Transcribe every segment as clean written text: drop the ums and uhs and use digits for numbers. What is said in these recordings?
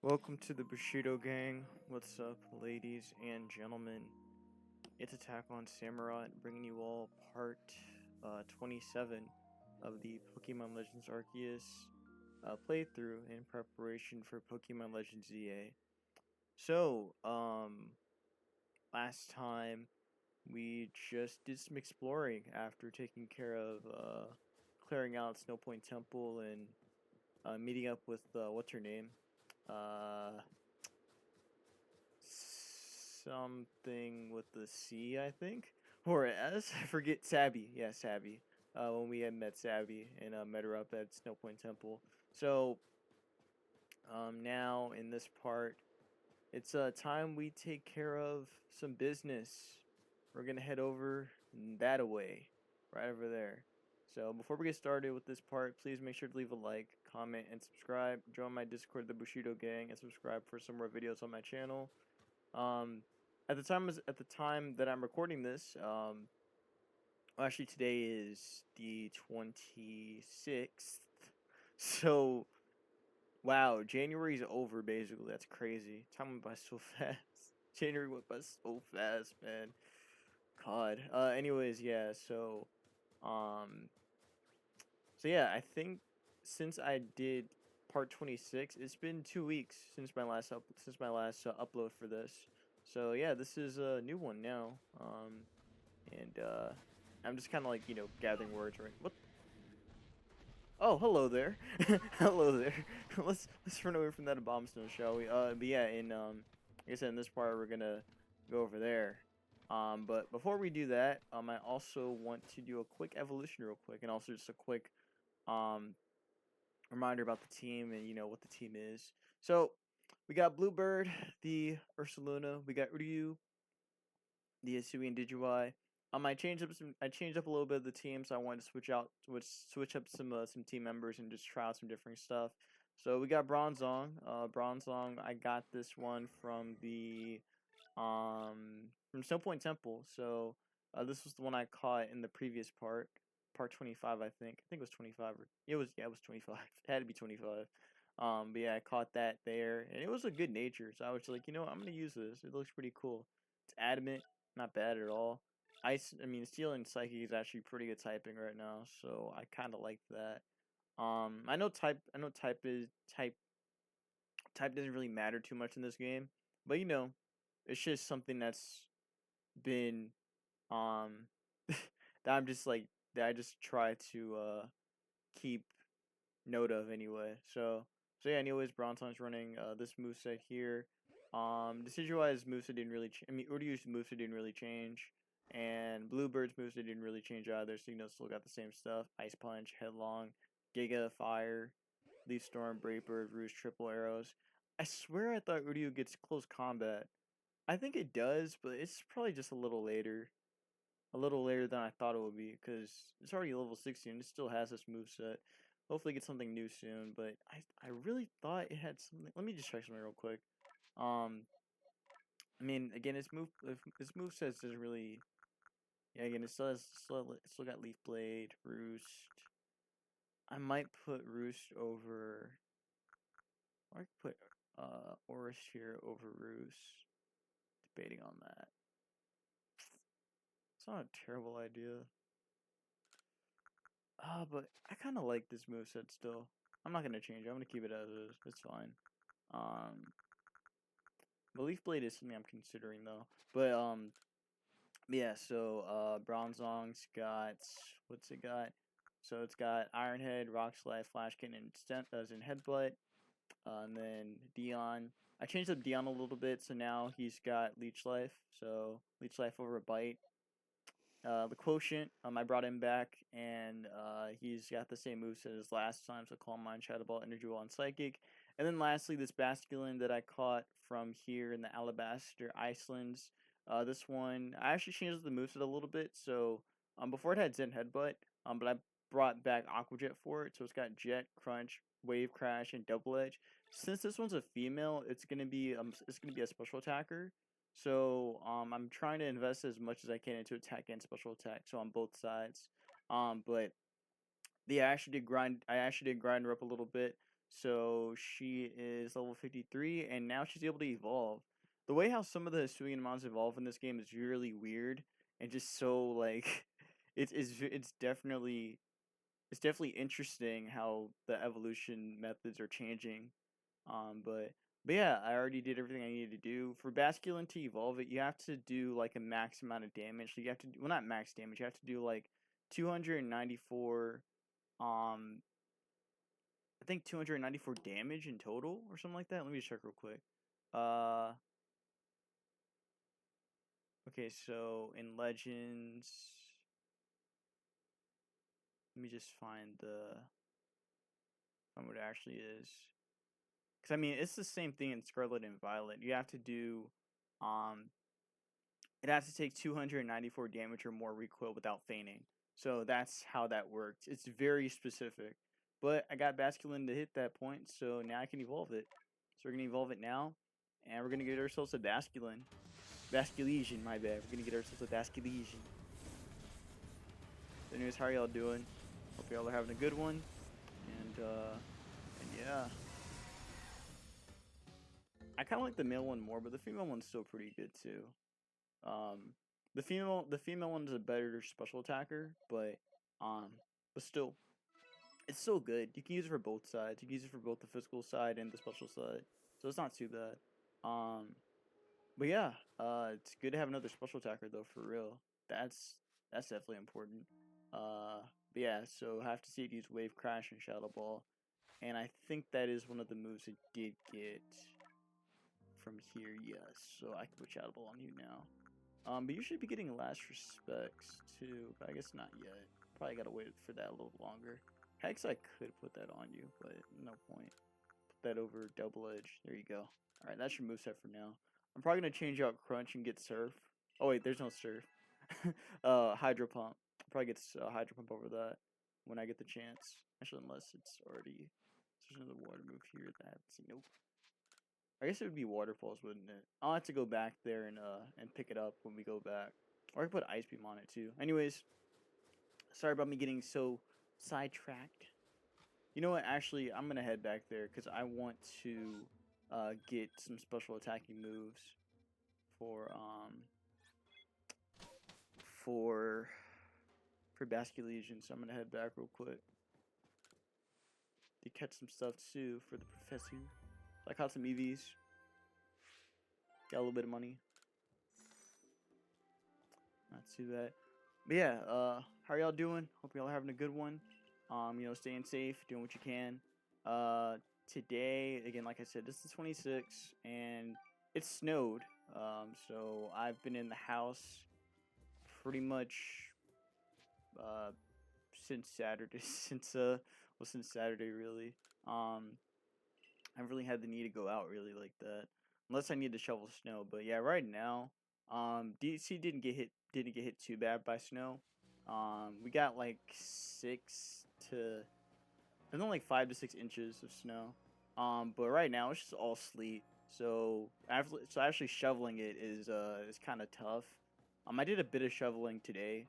Welcome to the Bushido Gang. What's up, ladies and gentlemen? It's Attack on Samurott, bringing you all part 27 of the Pokemon Legends Arceus playthrough in preparation for Pokemon Legends ZA. So, last time we just did some exploring after taking care of clearing out Snow Point Temple and meeting up with what's her name? Uh, Something with the C, I think, or S. I forget. Sabby, yeah, Sabby. When we had met Sabby and met her up at Snow Point Temple. So now in this part, it's time we take care of some business. We're gonna head over that away, right over there. So before we get started with this part, please make sure to leave a like, comment, and subscribe. Join my Discord, the Bushido Gang, and subscribe for some more videos on my channel. Um, at the time that I'm recording this, actually today is the 26th. So, wow, January's over basically. That's crazy. Time went by so fast. January went by so fast, man. God. Anyways, yeah. Um, yeah, I think since I did part 26, it's been 2 weeks since my last upload for this. So yeah, this is a new one now. And I'm just kind of like gathering words right. What? Oh, hello there. Hello there. Let's run away from that abomination, shall we? But yeah, like I said, in this part we're gonna go over there. But before we do that, I also want to do a quick evolution real quick, and also just a quick um reminder about the team and what the team is. So we got Bluebird, the Ursaluna. We got Ryu, the Asui and Digimon. I changed up a little bit of the team, so I wanted to switch up some team members and just try out some different stuff. So we got Bronzong. Bronzong, I got this one from Snow Point Temple. So this was the one I caught in the previous part 25, I think. I think it was 25 or it was 25. It had to be 25. But yeah, I caught that there, and it was a good nature. So I was like, I'm gonna use this. It looks pretty cool. It's adamant, not bad at all. I mean, Steel and Psychic is actually pretty good typing right now, so I kind of like that. I know type doesn't really matter too much in this game, but it's just something that's been um that I just try to keep note of anyway. So yeah, anyways, Bronzong's running this moveset here. Decision-wise, moveset didn't really I mean, Uryu's moveset didn't really change. And Bluebird's moveset didn't really change either, so still got the same stuff. Ice Punch, Headlong, Giga, Fire, Leaf Storm, Brave Bird, Roost, Triple Arrows. I swear I thought Uryu gets close combat. I think it does, but it's probably just a little later. A little later than I thought it would be, because it's already level 60 and it still has this moveset. Hopefully get something new soon, but I really thought it had something. Let me just check something real quick. Um, I mean, again, its moveset doesn't really. Yeah, again, it still got Leaf Blade, Roost. I might put Roost over. Or I could put Oris here over Roost. Debating on that. It's not a terrible idea. But I kind of like this moveset still. I'm not gonna change it. I'm gonna keep it as is. It's fine. Um, the Leaf Blade is something I'm considering though. But yeah. So Bronzong's got what's it got? So it's got Iron Head, Rock Slide, Flash Cannon, and as in Headbutt. And then Dion. I changed up Dion a little bit, so now he's got Leech Life. So Leech Life over Bite. The Quotient, I brought him back, and he's got the same moveset as last time, so Calm Mind, Shadow Ball, Energy Ball, and Psychic. And then lastly, this Basculin that I caught from here in the Alabaster Icelands. This one, I actually changed the moveset a little bit, so before it had Zen Headbutt, but I brought back Aqua Jet for it, so it's got Jet, Crunch, Wave Crash, and Double Edge. Since this one's a female, it's gonna be a special attacker. So I'm trying to invest as much as I can into attack and special attack, so on both sides. But yeah, I actually did grind her up a little bit. So she is level 53, and now she's able to evolve. The way how some of the Suigenmons evolve in this game is really weird and just so like it's definitely interesting how the evolution methods are changing. But yeah, I already did everything I needed to do. For Basculin to evolve it, you have to do like a max amount of damage. So you have to well, not max damage. You have to do like 294 um I think 294 damage in total or something like that. Let me check real quick. Uh okay, so in Legends, let me just find what it actually is. Cuz I mean, it's the same thing in Scarlet and Violet. You have to do um it has to take 294 damage or more recoil without feigning. So that's how that works. It's very specific. But I got Basculin to hit that point, so now I can evolve it. So we're going to evolve it now, and we're going to get ourselves a Basculin. Basculesian, my bad. We're going to get ourselves a Basculesian. So anyways, how are y'all doing? Hope y'all are having a good one. And yeah. I kind of like the male one more, but the female one's still pretty good too. The female one is a better special attacker, but still, it's still good. You can use it for both sides. You can use it for both the physical side and the special side, so it's not too bad. But yeah, it's good to have another special attacker though, for real. That's definitely important. But yeah, so I have to see it use Wave Crash and Shadow Ball, and I think that is one of the moves it did get from here. Yes, so I can put Shadow Ball on you now. But you should be getting Last Respects too, but I guess not yet. Probably gotta wait for that a little longer. Hex, I could put that on you, but no point. Put that over Double Edge. There you go. Alright, that's your moveset for now. I'm probably gonna change out Crunch and get Surf. Oh wait, there's no Surf. Hydro Pump. I'll probably get Hydro Pump over that when I get the chance. Actually, unless it's already... There's another water move here that I haven't seen. Nope. I guess it would be Water Pulse, wouldn't it? I'll have to go back there and pick it up when we go back. Or I could put Ice Beam on it too. Anyways, sorry about me getting so sidetracked. You know what? Actually, I'm gonna head back there because I want to get some special attacking moves for for for Basculesian. So I'm gonna head back real quick to catch some stuff too for the professor. So I caught some EVs. Got a little bit of money. Not too bad. But yeah, how are y'all doing? Hope y'all are having a good one. Staying safe, doing what you can. Today, again, like I said, this is 26, and it snowed. So I've been in the house pretty much since Saturday. Since Saturday really. I haven't really had the need to go out really like that, unless I need to shovel snow. But yeah, right now, DC didn't get hit too bad by snow. We got like 5 to 6 inches of snow. But right now it's just all sleet. So actually shoveling it is kind of tough. I did a bit of shoveling today,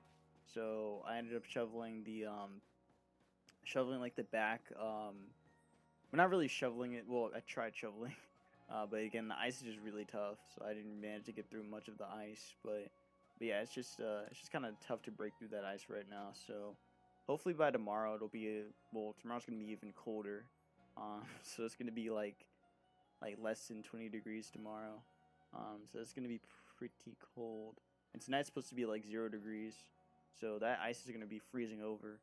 so I ended up shoveling like the back. We're not really shoveling it. Well, I tried shoveling, but again, the ice is just really tough, so I didn't manage to get through much of the ice. But yeah, it's just kind of tough to break through that ice right now. So hopefully by tomorrow it'll be tomorrow's gonna be even colder. So it's gonna be like less than 20 degrees tomorrow. So it's gonna be pretty cold. And tonight's supposed to be like 0 degrees, so that ice is gonna be freezing over.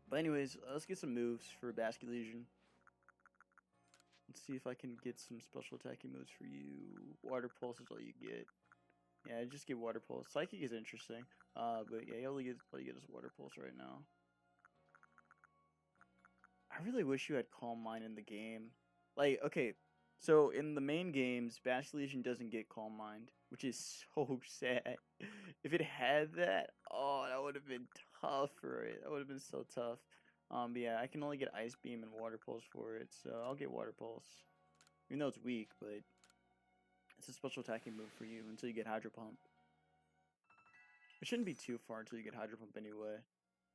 But anyways, let's get some moves for Basculesian. Let's see if I can get some special attacking moves for you. Water Pulse is all you get. Yeah, just get Water Pulse. Psychic is interesting. But yeah, all you get is Water Pulse right now. I really wish you had Calm Mind in the game. Like, okay, so in the main games, Basculesian doesn't get Calm Mind, which is so sad. If it had that, oh, that would have been tough for it. That would have been so tough. But yeah, I can only get Ice Beam and Water Pulse for it, so I'll get Water Pulse. Even though it's weak, but it's a special attacking move for you until you get Hydro Pump. It shouldn't be too far until you get Hydro Pump anyway.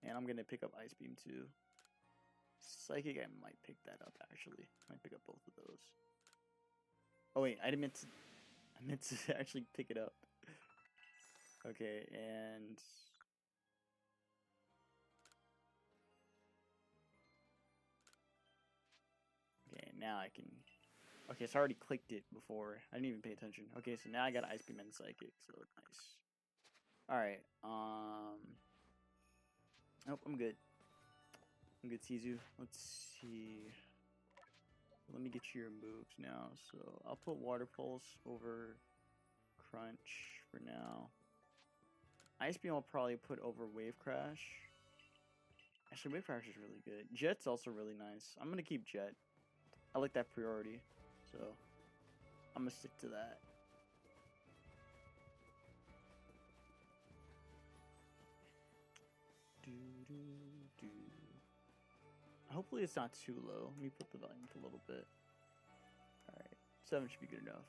And I'm gonna pick up Ice Beam too. Psychic, I might pick that up actually. Might pick up both of those. Oh wait, I meant to actually pick it up. Okay, and okay, now I can. Okay, so I already clicked it before. I didn't even pay attention. Okay, so now I got Ice Beam and Psychic, so nice. Alright, nope, I'm good. I'm good, Tizu. Let's see. Let me get you your moves now. So I'll put Water Pulse over Crunch for now. Ice Beam I'll probably put over Wave Crash. Actually, Wave Crash is really good. Jet's also really nice. I'm gonna keep Jet. I like that priority, so I'm gonna stick to that. Hopefully it's not too low. Let me put the volume up a little bit. Alright, 7 should be good enough.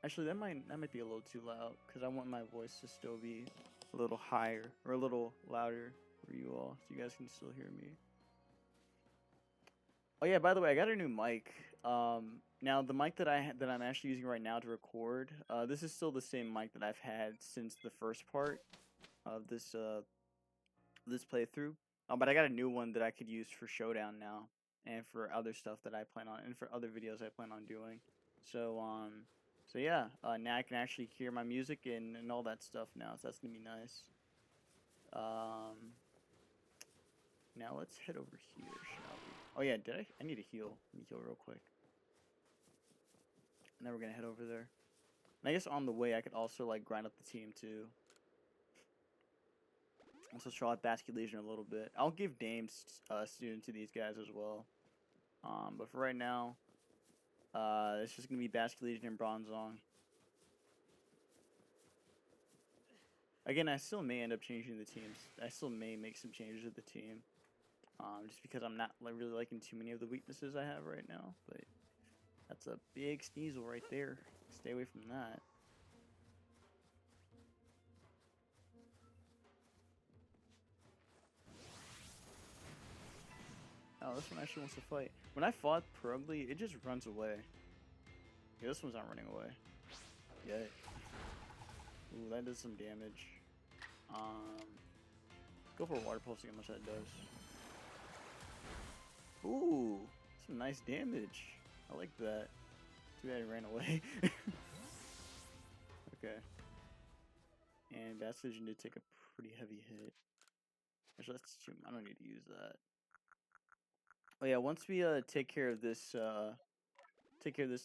Actually, that might be a little too loud, because I want my voice to still be a little higher, or a little louder for you all, so you guys can still hear me. Oh yeah, by the way, I got a new mic. Now the mic that I'm actually using right now to record, this is still the same mic that I've had since the first part of this this playthrough. But I got a new one that I could use for Showdown now, and for other stuff that I plan on, and for other videos I plan on doing. So so yeah, now I can actually hear my music and all that stuff now. So that's gonna be nice. Now let's head over here, shall we? Oh yeah, I need to heal. Let me heal real quick. And then we're gonna head over there. And I guess on the way I could also like grind up the team too. Also try out Basket Legion a little bit. I'll give Dame's student to these guys as well. But for right now, it's just gonna be Basket Legion and Bronzong. Again, I still may end up changing the teams. I still may make some changes to the team. Just because I'm not really liking too many of the weaknesses I have right now. But that's a big Sneasel right there. Stay away from that. Oh, this one actually wants to fight. When I fought Purugly, it just runs away. Yeah, this one's not running away. Yet. Ooh, that does some damage. Go for a Water Pulse, see how much that does. Ooh, some nice damage. I like that. Too bad it ran away. Okay. And Basket Legion did take a pretty heavy hit. Actually, that's too, I don't need to use that. Oh yeah, once we take care of this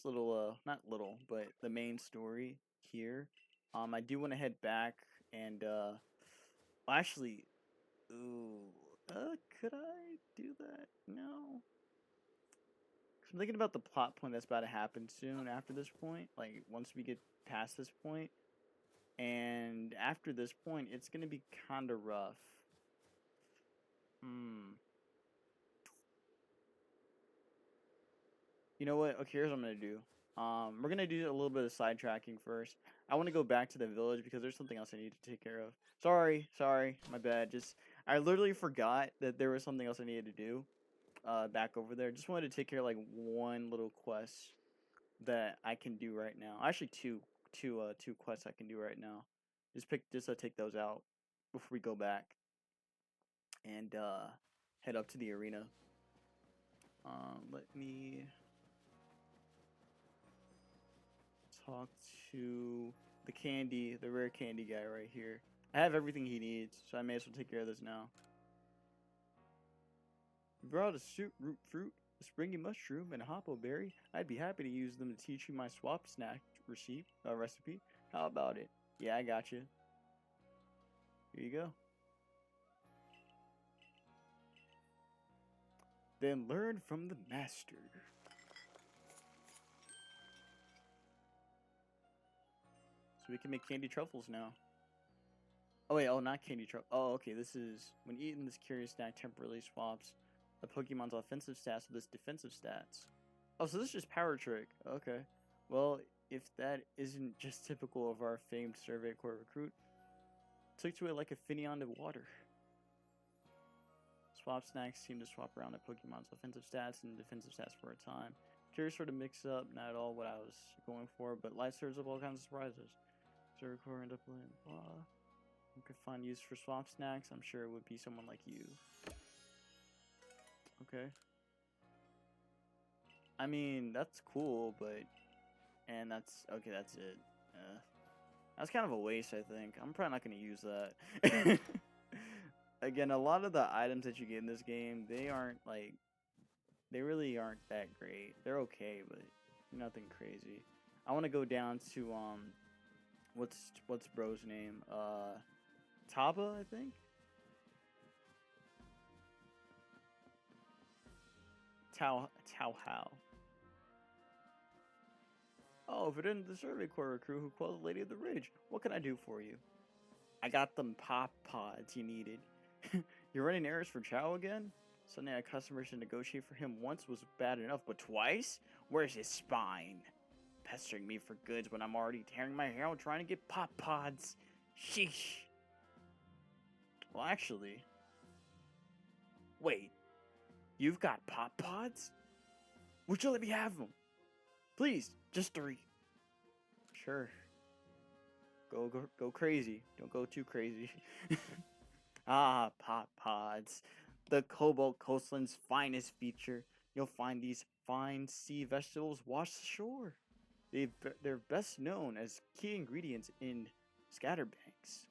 little not little, but the main story here, I do want to head back and well, actually, ooh, could I do that? No. 'Cause I'm thinking about the plot point that's about to happen soon after this point, like once we get past this point. And after this point, it's gonna be kinda rough. You know what? Okay, here's what I'm gonna do. We're gonna do a little bit of sidetracking first. I want to go back to the village because there's something else I need to take care of. Sorry, my bad. I literally forgot that there was something else I needed to do. Back over there. Just wanted to take care of like one little quest that I can do right now. Actually, two quests I can do right now. Just take those out before we go back and head up to the arena. Let me talk to the rare candy guy right here. I have everything he needs, so I may as well take care of this now. You brought a root fruit, a springy mushroom, and a hoppo berry. I'd be happy to use them to teach you my swap snack recipe. How about it? Yeah, I got you. Here you go. Then learn from the master. So we can make candy truffles now. Oh wait, not candy truffle. Oh, okay, this is when eating this curious snack temporarily swaps a Pokemon's offensive stats with its defensive stats. Oh, so this is just power trick. Okay. Well, if that isn't just typical of our famed Survey Corps recruit, took to it like a Finneon to water. Swap snacks seem to swap around their Pokemon's offensive stats and defensive stats for a time. Curious sort of mix up, not at all what I was going for, but life serves up all kinds of surprises. So record end up in blah. You could find use for swap snacks. I'm sure it would be someone like you. Okay. I mean, that's cool, but and that's okay. That's it. That's kind of a waste, I think. I'm probably not going to use that. Again, a lot of the items that you get in this game, they really aren't that great. They're okay, but nothing crazy. I want to go down to what's bro's name? Taba, I think. Tao Hao. Oh, if it isn't the Survey Corps crew who called the Lady of the Ridge, what can I do for you? I got them pop pods you needed. You're running errands for Chow again? Suddenly a customer to negotiate for him once was bad enough, but twice? Where's his spine? Pestering me for goods when I'm already tearing my hair out trying to get pop pods. Sheesh. Well, actually... Wait. You've got pop pods? Would you let me have them? Please, just 3. Sure. Go crazy. Don't go too crazy. Ah, pop pods. The Cobalt Coastland's finest feature. You'll find these fine sea vegetables washed ashore. They're best known as key ingredients in scatterbanks.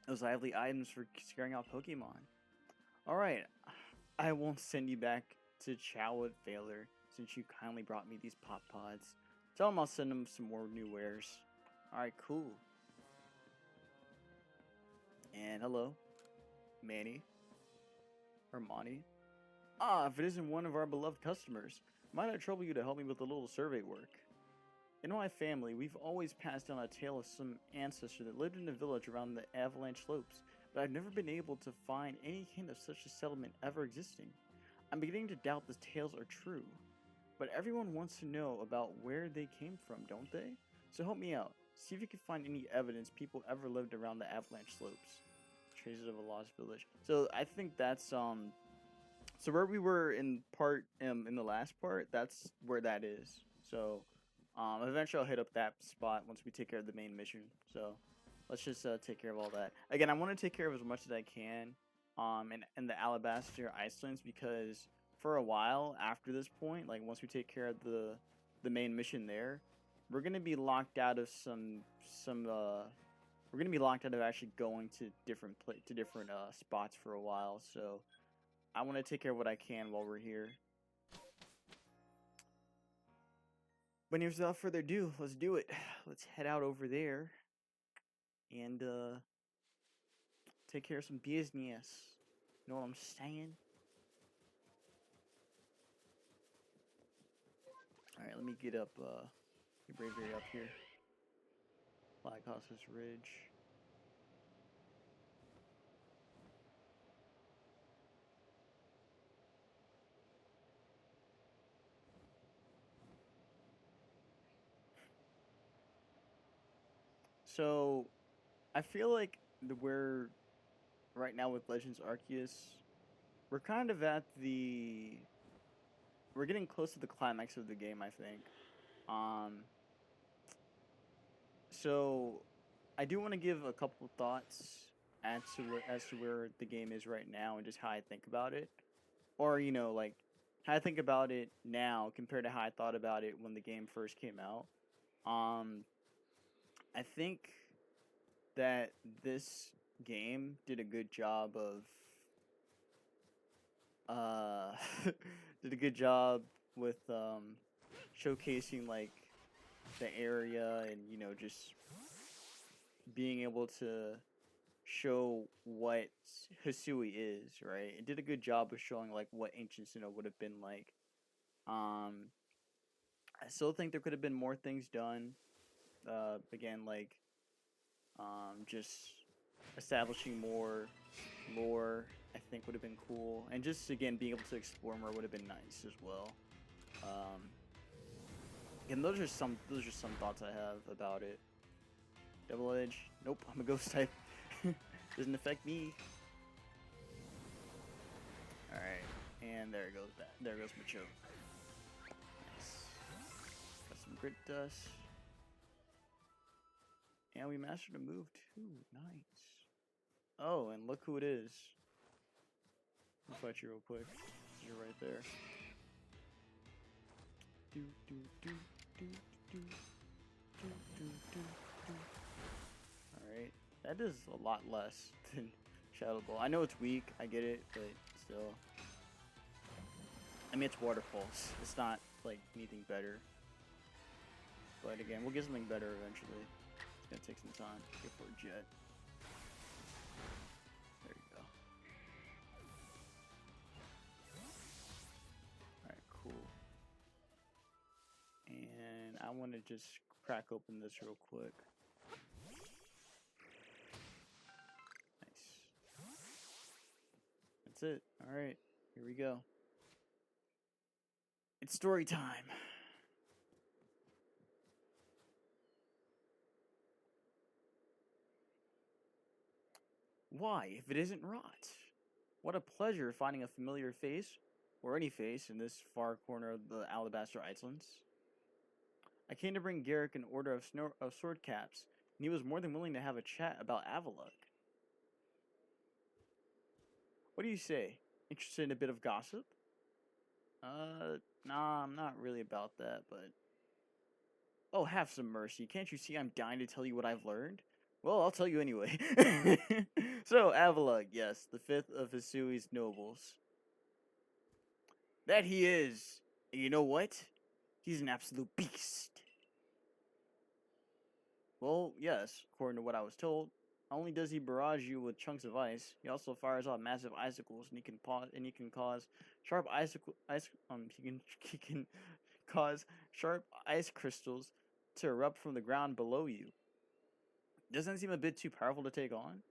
Those lively items for scaring out Pokemon. Alright, I won't send you back to Chow with failure since you kindly brought me these pop pods. Tell him I'll send him some more new wares. Alright, cool. And hello, Manny. Or Monty. Ah, if it isn't one of our beloved customers, might I trouble you to help me with a little survey work? In my family, we've always passed down a tale of some ancestor that lived in a village around the Avalanche slopes, but I've never been able to find any hint of such a settlement ever existing. I'm beginning to doubt the tales are true, but everyone wants to know about where they came from, don't they? So help me out. See if you can find any evidence people ever lived around the Avalanche slopes. Traces of a lost village. So I think that's so where we were in the last part, that's where that is. So eventually I'll hit up that spot once we take care of the main mission. So let's just take care of all that. Again, I want to take care of as much as I can in the Alabaster Icelands, because for a while after this point, like once we take care of the main mission there, we're gonna be locked out of we're gonna be locked out of actually going to different spots for a while. So I want to take care of what I can while we're here. But without further ado, let's do it. Let's head out over there and take care of some business. You know what I'm saying? Alright, let me get up Bravery up here. Black Hosses Ridge. So, I feel like we're right now with Legends Arceus, we're kind of we're getting close to the climax of the game, I think. So I do want to give a couple thoughts as to where the game is right now and just how I think about it, or like how I think about it now compared to how I thought about it when the game first came out. I think that this game did a good job of did a good job with showcasing like the area and just being able to show what Hisui is, right? It did a good job of showing like what ancient Sinnoh would have been like. I still think there could have been more things done. Again, like just establishing more lore, I think would have been cool, and just again being able to explore more would have been nice as well. And those are some thoughts I have about it. Double Edge, nope, I'm a ghost type. Doesn't affect me. Alright, and there goes that. There goes my choke. Nice. Got some grit dust. And we mastered a move too. Nice. Oh, and look who it is. I'll fight you real quick. You're right there. Do do do do do do do do do. Alright. That does a lot less than Shadow Ball. I know it's weak, I get it, but still. I mean, it's Water Pulse. It's not like anything better. But again, we'll get something better eventually. It's gonna take some time. Go for a jet. There you go. Alright, cool. And I want to just crack open this real quick. Nice. That's it. Alright, here we go. It's story time. Why, if it isn't Rot? What a pleasure finding a familiar face, or any face, in this far corner of the Alabaster Islands. I came to bring Garrick an order of sword caps, and he was more than willing to have a chat about Avalugg. What do you say? Interested in a bit of gossip? Nah, I'm not really about that, but... Oh, have some mercy. Can't you see I'm dying to tell you what I've learned? Well, I'll tell you anyway. So, Avalugg, yes, the fifth of Hisui's nobles. That he is. And you know what? He's an absolute beast. Well, yes, according to what I was told. Not only does he barrage you with chunks of ice, he also fires off massive icicles, and he can cause sharp he can cause sharp ice crystals to erupt from the ground below you. Doesn't that seem a bit too powerful to take on?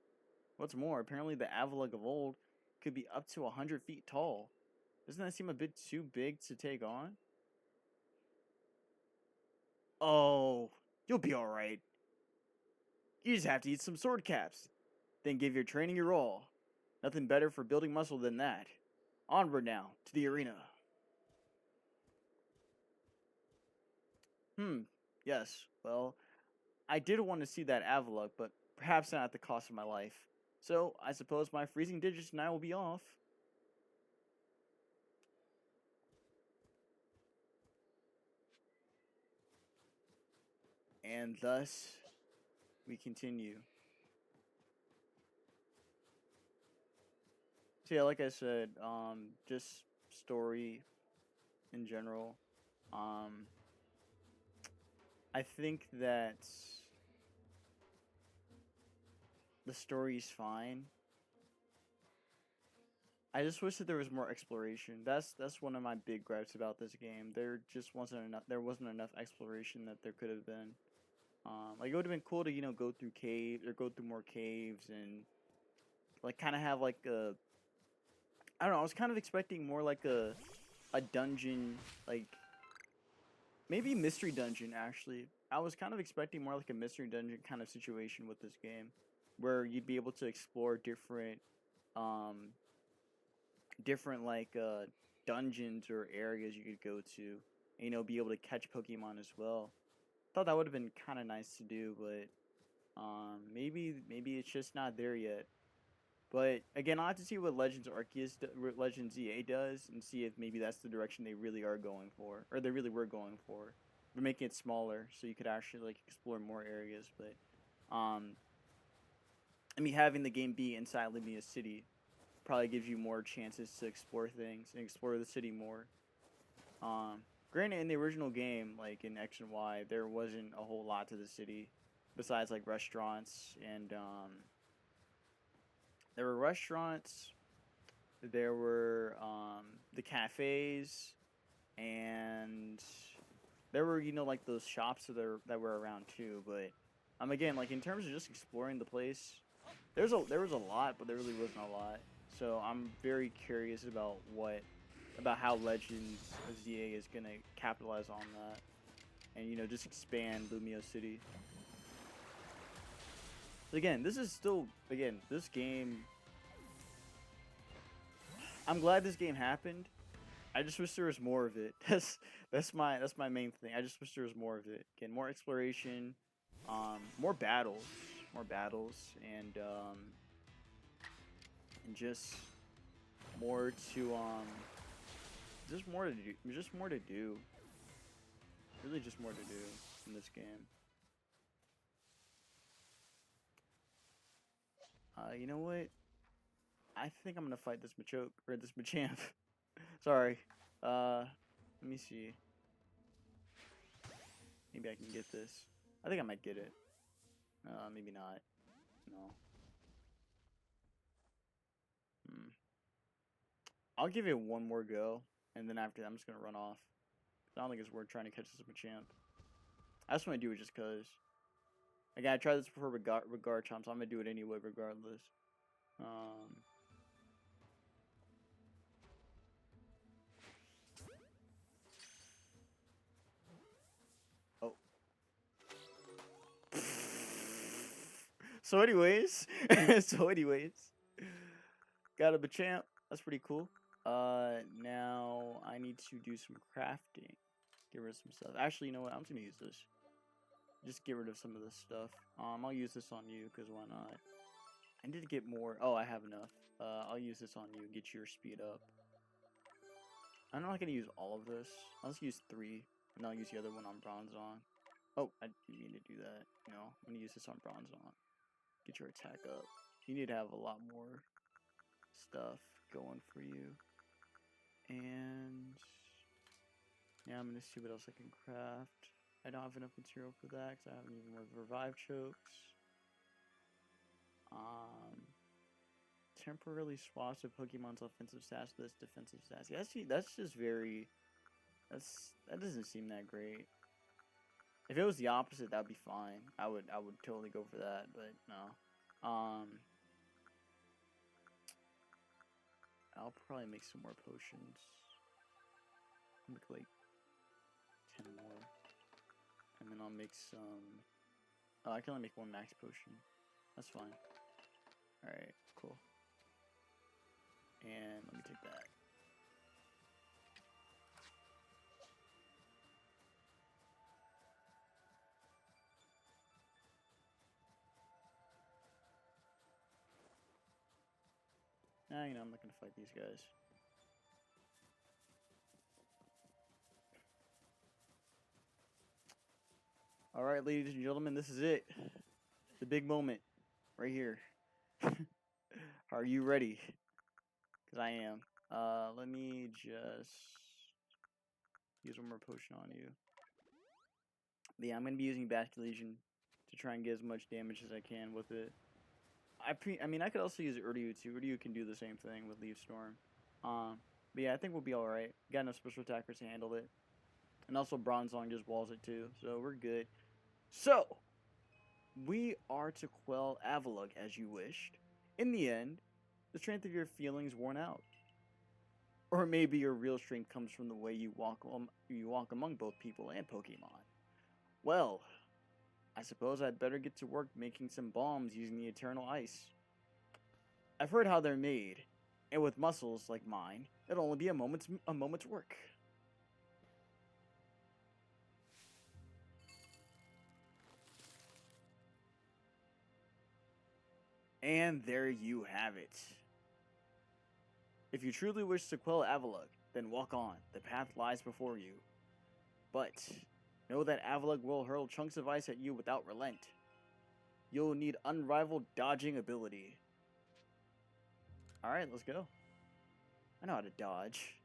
What's more, apparently the Avalugg of old could be up to 100 feet tall. Doesn't that seem a bit too big to take on? Oh, you'll be alright. You just have to eat some sword caps. Then give your training your all. Nothing better for building muscle than that. Onward now, to the arena. Yes, well, I did want to see that Avalugg, but perhaps not at the cost of my life. So, I suppose my freezing digits and I will be off. And thus, we continue. So yeah, like I said, just story in general. I think that the story's fine. I just wish that there was more exploration. That's one of my big gripes about this game. There just wasn't enough. There wasn't enough exploration that there could have been. Like it would have been cool to go through caves or go through more caves and like kind of have like a. I don't know. I was kind of expecting more like a dungeon, like maybe mystery dungeon. Actually, I was kind of expecting more like a mystery dungeon kind of situation with this game, where you'd be able to explore different like dungeons or areas you could go to, and, be able to catch Pokemon as well. Thought that would have been kind of nice to do, but maybe it's just not there yet. But again, I'll have to see what Legends EA does, and see if maybe that's the direction they really are going for, or they really were going for. They're making it smaller so you could actually like explore more areas. But I mean, having the game be inside Lumia City probably gives you more chances to explore things and explore the city more. Granted, in the original game, like in X and Y, there wasn't a whole lot to the city besides like restaurants and there were restaurants, there were the cafes, and there were like those shops that were around too. But again, like in terms of just exploring the place, there was a lot, but there really wasn't a lot. So I'm very curious about how Legends of ZA is gonna capitalize on that, and just expand Lumio City. Again, this game. I'm glad this game happened. I just wish there was more of it. That's my main thing. I just wish there was more of it. Again, more exploration, more battles, and just more to just more to do. Just more to do. Really, just more to do in this game. You know what? I think I'm gonna fight this Machoke or this Machamp. Sorry. Let me see. Maybe I can get this. I think I might get it. Maybe not. No. I'll give it one more go, and then after that, I'm just gonna run off. I don't think it's worth trying to catch this Machamp. I just want to do it just cause. Again, I tried this before with Garchomp, so I'm gonna do it anyway, regardless. Oh. So anyways, got a Machamp. That's pretty cool. Now I need to do some crafting. Get rid of some stuff. Actually, you know what? I'm just gonna use this. Just get rid of some of this stuff. I'll use this on you, because why not? I need to get more. Oh, I have enough. I'll use this on you, get your speed up. I'm not gonna use all of this. I'll just use 3, and I'll use the other one on Bronzong. Oh, I need to do that. No, I'm gonna use this on Bronzong. Get your attack up. You need to have a lot more stuff going for you. And yeah, I'm gonna see what else I can craft. I don't have enough material for that because I haven't even revive chokes. Temporarily swaps a Pokemon's offensive stats to this defensive stats. Yeah, that's just very. That doesn't seem that great. If it was the opposite, that'd be fine. I would totally go for that, but no. I'll probably make some more potions. Make like 10 more. And then I'll make some... Oh, I can only make 1 max potion. That's fine. Alright, cool. And let me take that. Nah, you know, I'm not gonna fight these guys. Alright, ladies and gentlemen, this is it. The big moment. Right here. Are you ready? Because I am. Let me just use 1 more potion on you. But yeah, I'm going to be using Basket Legion to try and get as much damage as I can with it. I mean, I could also use Urdu too. Urdu can do the same thing with Leaf Storm. But yeah, I think we'll be alright. Got enough special attackers to handle it. And also Bronzong just walls it too, so we're good. So, we are to quell Avalugg as you wished. In the end, the strength of your feelings worn out. Or maybe your real strength comes from the way you walk among both people and Pokemon. Well, I suppose I'd better get to work making some bombs using the Eternal Ice. I've heard how they're made, and with muscles like mine, it'll only be a moment's work. And there you have it. If you truly wish to quell Avalugg, then walk on. The path lies before you. But know that Avalugg will hurl chunks of ice at you without relent. You'll need unrivaled dodging ability. Alright, let's go. I know how to dodge.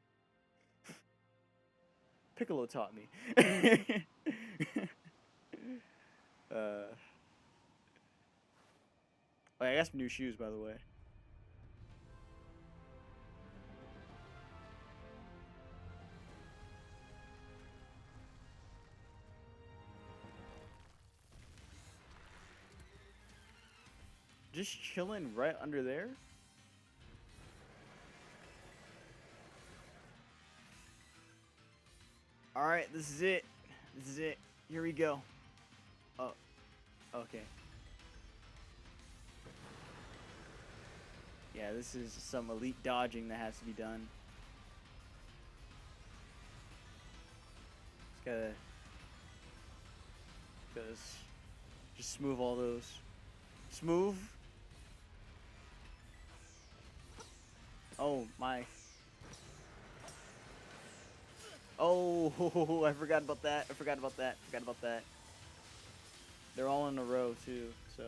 Piccolo taught me. I got some new shoes, by the way. Just chilling right under there? Alright, this is it. This is it. Here we go. Oh, okay. Yeah, this is some elite dodging that has to be done. Gotta just smooth all those. Smooth. Oh my. Oh, I forgot about that. I forgot about that. Forgot about that. They're all in a row too, so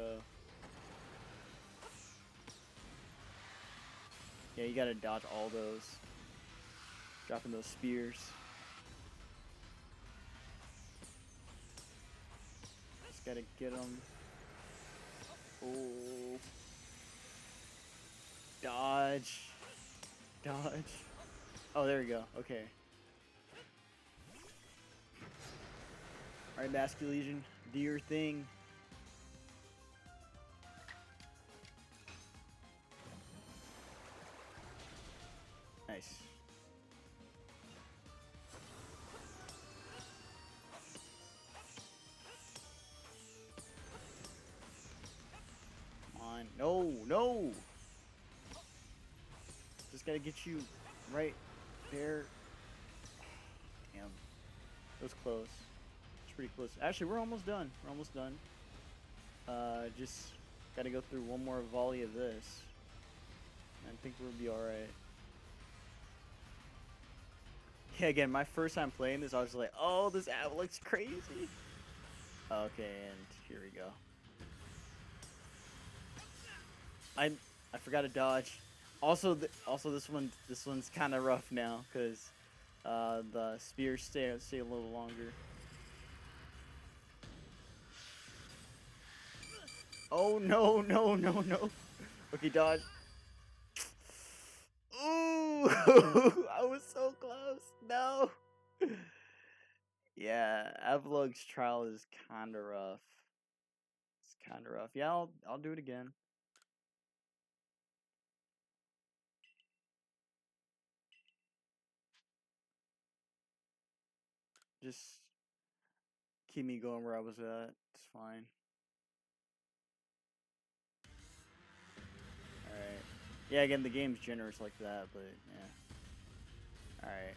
yeah, you gotta dodge all those. Dropping those spears. Just gotta get them. Oh. Dodge. Dodge. Oh, there we go. Okay. Alright, Basket Legion. Do your thing. Nice. Come on. No, no! Just gotta get you right there. Damn. It was close. It's pretty close. Actually, we're almost done. We're almost done. Just gotta go through one more volley of this. I think we'll be alright. Yeah, again, my first time playing this, I was like, oh, this app looks crazy. Okay, and here we go. I forgot to dodge. Also, this one's kind of rough now because the spears stay a little longer. Oh no, no, no, no. Okay, dodge. Ooh, I was so close. No. Yeah, Avalugg's trial is kind of rough. It's kind of rough. Yeah, I'll do it again. Just keep me going where I was at. It's fine. Alright. Yeah, again, the game's generous like that, but yeah. Alright.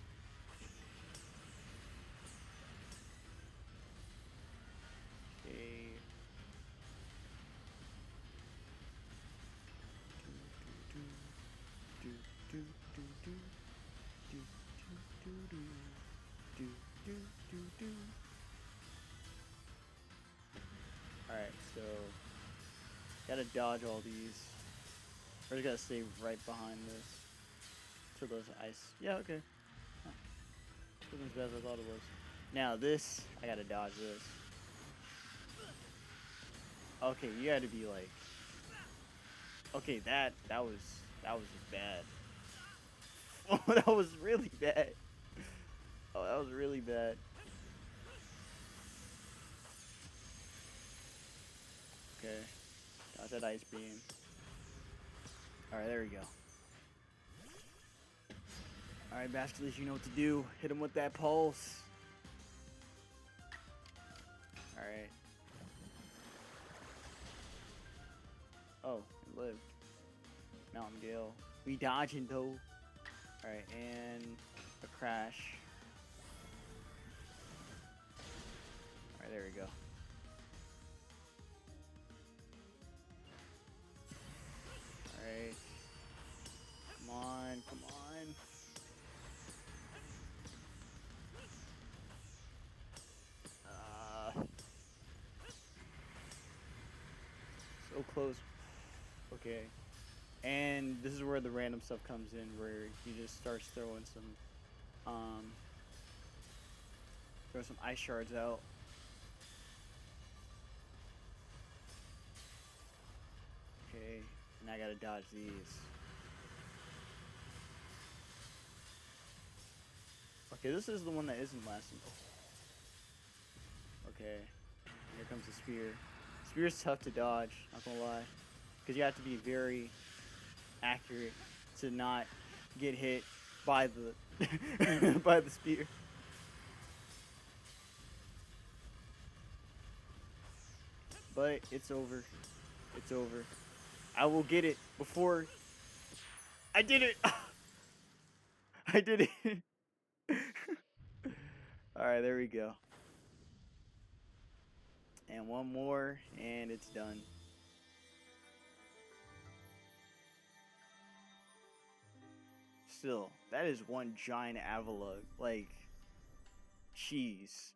Okay. Alright, so gotta dodge all these. Or just gotta stay right behind this. To those ice. Yeah, okay. Huh. Wasn't as bad as I thought it was. Now this, I gotta dodge this. Okay, you gotta be like. Okay, that was bad. Oh, that was really bad. Oh, that was really bad. Okay. Dodge that ice beam. Alright, there we go. Alright, Basculus, you know what to do. Hit him with that pulse. Alright. Oh, it lived. Mountain Gale. We dodging though. Alright, and a crash. Alright, there we go. Alright. Come on, come on. So close. Okay. And this is where the random stuff comes in, where he just starts throwing some ice shards out. Okay, and I gotta dodge these. Okay, this is the one that isn't lasting. Oh. Okay, here comes the spear. Spear's tough to dodge, not gonna lie, because you have to be very accurate to not get hit by the by the spear. But it's over. It's over. I will get it before I did it! I did it! Alright, there we go. And one more, and it's done. Still, that is one giant Avalugg. Like, jeez.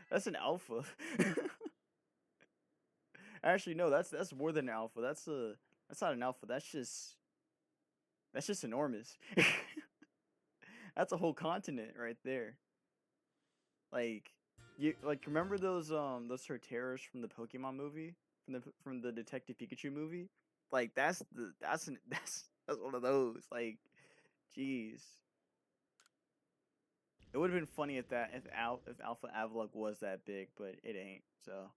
That's an alpha. Actually, no, that's more than an alpha. That's not an alpha. That's just enormous. That's a whole continent right there. Like, you remember those Torterras from the Pokemon movie, from the Detective Pikachu movie? Like that's one of those. Like, jeez. It would have been funny if Alpha Avalugg was that big, but it ain't. So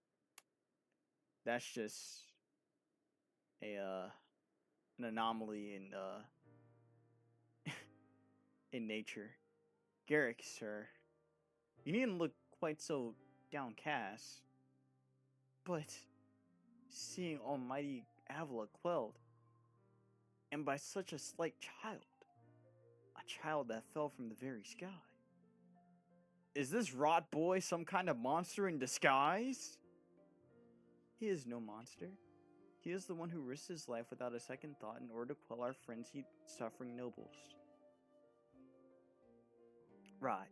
that's just a an anomaly in nature. Garrick, sir, you needn't look quite so downcast. But seeing Almighty Avalugg quelled, and by such a slight child, a child that fell from the very sky. Is this rot boy some kind of monster in disguise? He is no monster. He is the one who risked his life without a second thought in order to quell our frenzied, suffering nobles. Right.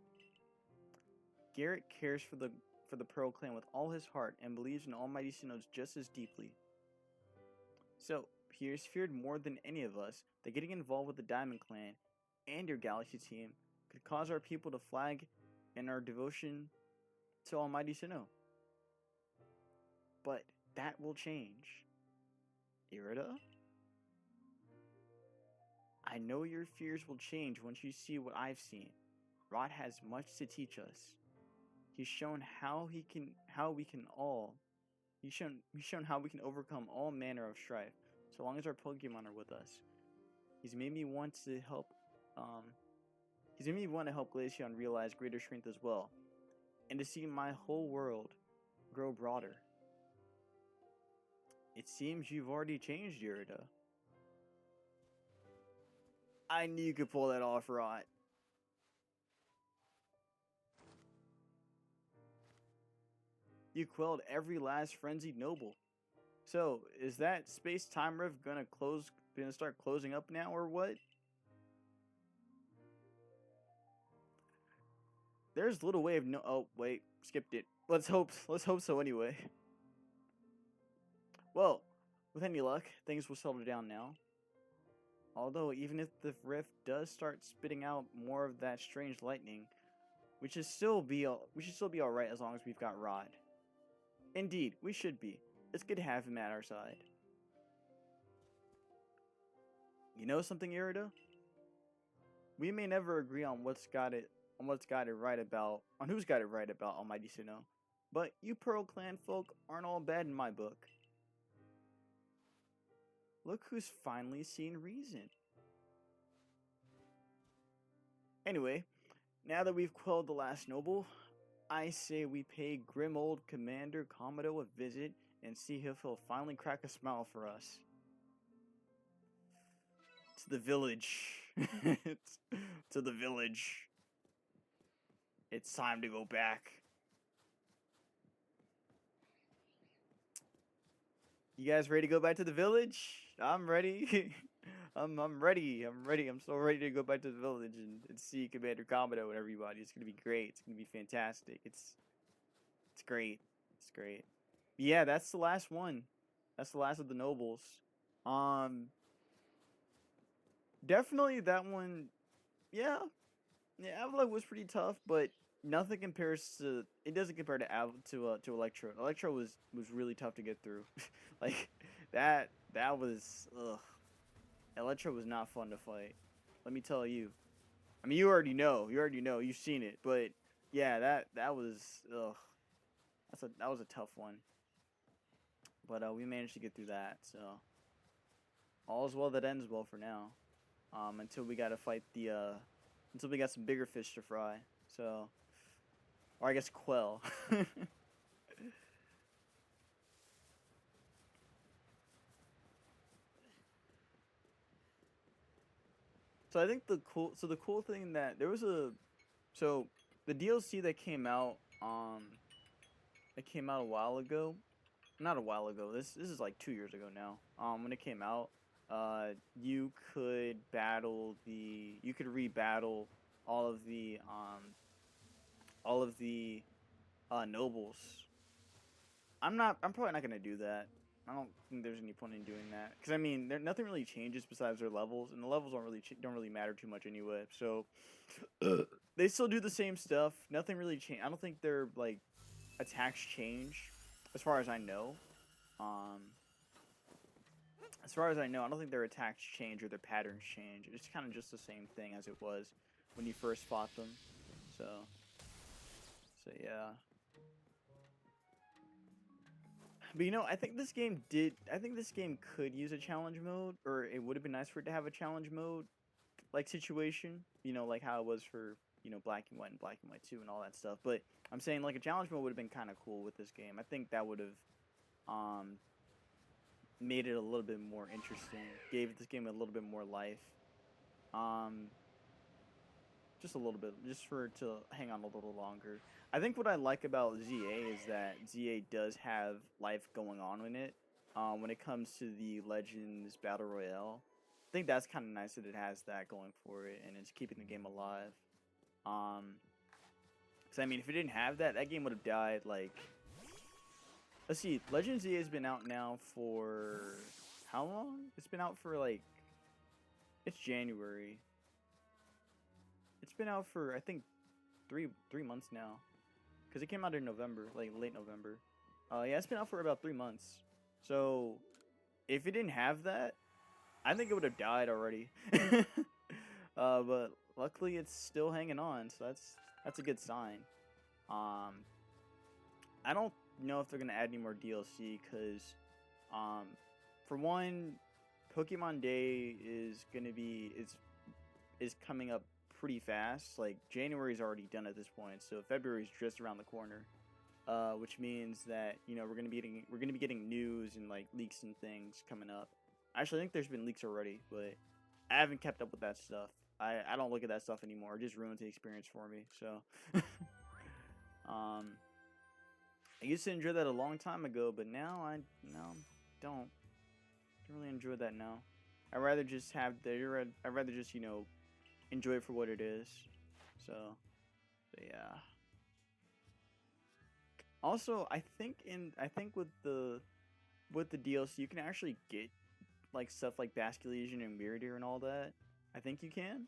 Garrett cares for the Pearl Clan with all his heart and believes in Almighty Sinnoh's just as deeply. So, he is feared more than any of us that getting involved with the Diamond Clan and your Galaxy team could cause our people to flag in our devotion to Almighty Sinnoh. But that will change. Irida? I know your fears will change once you see what I've seen. Rod has much to teach us. He's shown how we can overcome all manner of strife, so long as our Pokemon are with us. He's made me want to help Glaceon realize greater strength as well, and to see my whole world grow broader. It seems you've already changed, Irida. I knew you could pull that off, Rot. You quelled every last frenzied noble. So, is that space-time rift gonna start closing up now, or what? There's little way of no. Oh wait, skipped it. Let's hope so anyway. Well, with any luck, things will settle down now. Although, even if the rift does start spitting out more of that strange lightning, we should still be alright as long as we've got Rod. Indeed, we should be. It's good to have him at our side. You know something, Irida? We may never agree on who's got it right about Almighty Sinnoh, but you Pearl Clan folk aren't all bad in my book. Look who's finally seen reason. Anyway, now that we've quelled the last noble, I say we pay grim old Commander Komodo a visit and see if he'll finally crack a smile for us. To the village. To the village. It's time to go back. You guys ready to go back to the village? I'm ready. I'm ready. I'm so ready to go back to the village and see Commander Komodo and everybody. It's gonna be great. It's gonna be fantastic. It's great. It's great. Yeah, that's the last one. That's the last of the nobles. Definitely that one. Yeah, Avalugg was pretty tough, but nothing compares to. It doesn't compare to Electro. Electro was really tough to get through. Like that was ugh. Electro was not fun to fight. Let me tell you. I mean, you already know. You've seen it, but yeah, that was ugh. That was a tough one. But we managed to get through that. So all's well that ends well for now. Until we gotta fight until we got some bigger fish to fry. So, or I guess quell. So I think the cool thing that there was so the DLC that came out it came out a while ago. Not a while ago. This is like 2 years ago now. When it came out, you could you could rebattle all of the all of the nobles. I'm probably not gonna do that. I don't think there's any point in doing that because I mean, nothing really changes besides their levels, and the levels don't really matter too much anyway. So they still do the same stuff. Nothing really change. I don't think their like attacks change, as far as I know. Um, as far as I know, I don't think their attacks change or their patterns change. It's kind of just the same thing as it was when you first fought them. So yeah. But you know, I think this game could use a challenge mode, or it would have been nice for it to have a challenge mode like situation. You know, like how it was for Black and White and Black and White 2 and all that stuff. But I'm saying like a challenge mode would have been kind of cool with this game. I think that would have made it a little bit more interesting. Gave this game a little bit more life. Just a little bit, just for it to hang on a little longer. I think what I like about ZA is that ZA does have life going on in it. When it comes to the Legends Battle Royale, I think that's kind of nice that it has that going for it, and it's keeping the game alive. Because I mean, if it didn't have that, that game would have died. Like, let's see, Legends ZA has been out now for how long? It's been out for like, it's January. It's been out for I think three months now, because it came out in November, like late November. Yeah, it's been out for about 3 months. So if it didn't have that, I think it would have died already. But luckily it's still hanging on, so that's a good sign. I don't know if they're gonna add any more DLC, because for one, Pokemon Day is coming up pretty fast. Like, January's already done at this point, so February's just around the corner. Which means that we're gonna be getting news and like leaks and things coming up. Actually, I think there's been leaks already, but I haven't kept up with that stuff. I don't look at that stuff anymore. It just ruins the experience for me. So I used to enjoy that a long time ago, but now I don't really enjoy that now. I'd rather just enjoy it for what it is. So yeah. Also, I think with the DLC, you can actually get like stuff like Basculegion and Miradeer and all that. I think you can.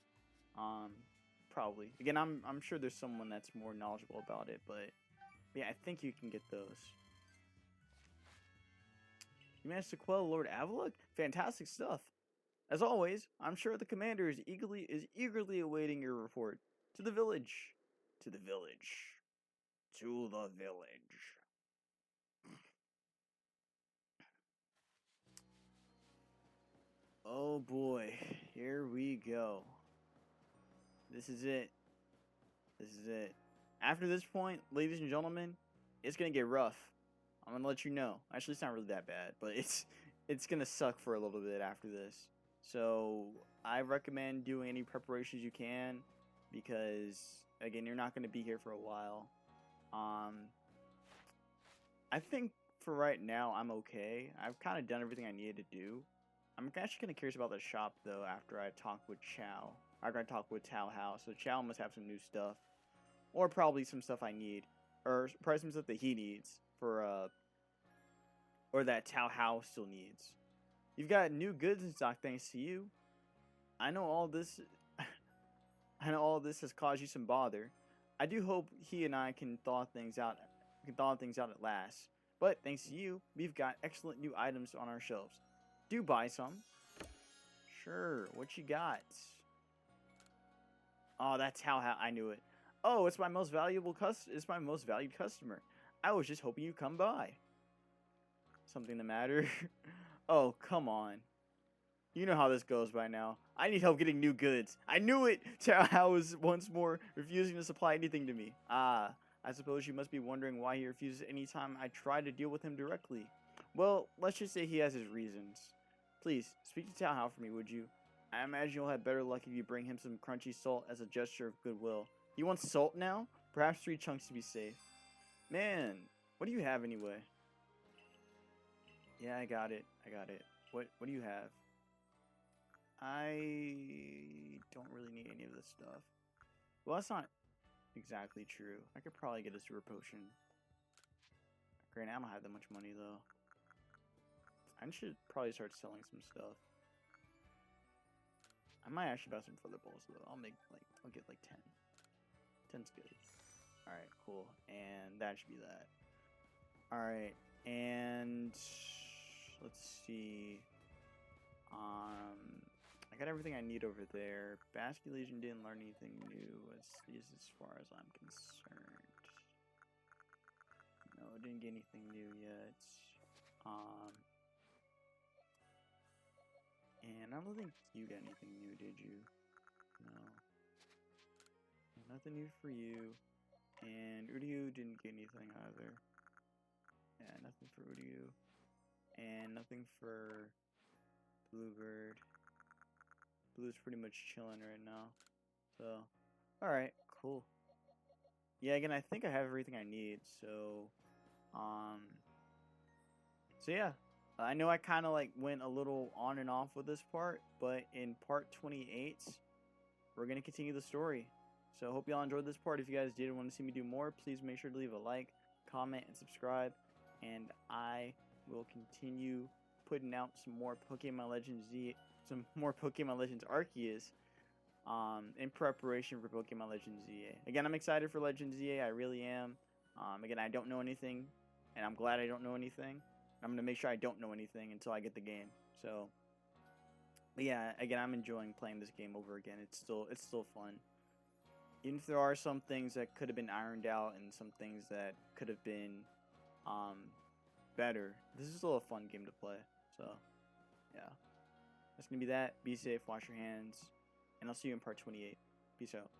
Probably. Again, I'm sure there's someone that's more knowledgeable about it, but yeah, I think you can get those. You managed to quell Lord Avalugg? Fantastic stuff. As always, I'm sure the commander is eagerly awaiting your report. To the village. To the village. To the village. Oh boy, here we go. This is it. This is it. After this point, ladies and gentlemen, it's gonna get rough. I'm gonna let you know. Actually, it's not really that bad, but it's gonna suck for a little bit after this. So I recommend doing any preparations you can, because again, you're not gonna be here for a while. I think for right now, I'm okay. I've kind of done everything I needed to do. I'm actually kind of curious about the shop, though, after I talk with Chow. After I talk with Tao Hao. So Chow must have some new stuff. Or probably some stuff I need. Or probably some stuff that he needs. Or that Tao Hao still needs. You've got new goods in stock thanks to you. I know all this has caused you some bother. I do hope he and I can thaw things out at last. But thanks to you, we've got excellent new items on our shelves. Do buy some. Sure, what you got? Oh, that's how I knew it. Oh, it's my most valued customer. I was just hoping you'd come by. Something the matter? Oh, come on. You know how this goes by now. I need help getting new goods. I knew it! Tao was once more refusing to supply anything to me. Ah, I suppose you must be wondering why he refuses any time I try to deal with him directly. Well, let's just say he has his reasons. Please, speak to Tao Hao for me, would you? I imagine you'll have better luck if you bring him some crunchy salt as a gesture of goodwill. You want salt now? Perhaps 3 chunks to be safe. Man, what do you have anyway? Yeah, I got it. What do you have? I don't really need any of this stuff. Well, that's not exactly true. I could probably get a super potion. Granted, I don't have that much money though. I should probably start selling some stuff. I might actually buy some further bowls though. I'll get like 10. 10's good. Alright, cool. And that should be that. Alright, and let's see. I got everything I need over there. Basket Legion didn't learn anything new, at least as far as I'm concerned. No, it didn't get anything new yet. And I don't think you got anything new, did you? No. Nothing new for you. And Uryu didn't get anything either. Yeah, nothing for Uryu. And nothing for Bluebird. Blue's pretty much chilling right now. So, alright, cool. Yeah, again, I think I have everything I need, so yeah. I know I kind of like went a little on and off with this part, but in part 28, we're going to continue the story. So I hope y'all enjoyed this part. If you guys did want to see me do more, please make sure to leave a like, comment, and subscribe. And I will continue putting out some more Pokemon Legends Arceus in preparation for Pokemon Legends ZA. Again, I'm excited for Legends ZA. I really am. Again, I don't know anything, and I'm glad I don't know anything. I'm going to make sure I don't know anything until I get the game. So, but yeah, again, I'm enjoying playing this game over again. It's still fun. Even if there are some things that could have been ironed out and some things that could have been better, this is still a fun game to play. So, yeah. That's going to be that. Be safe, wash your hands, and I'll see you in part 28. Peace out.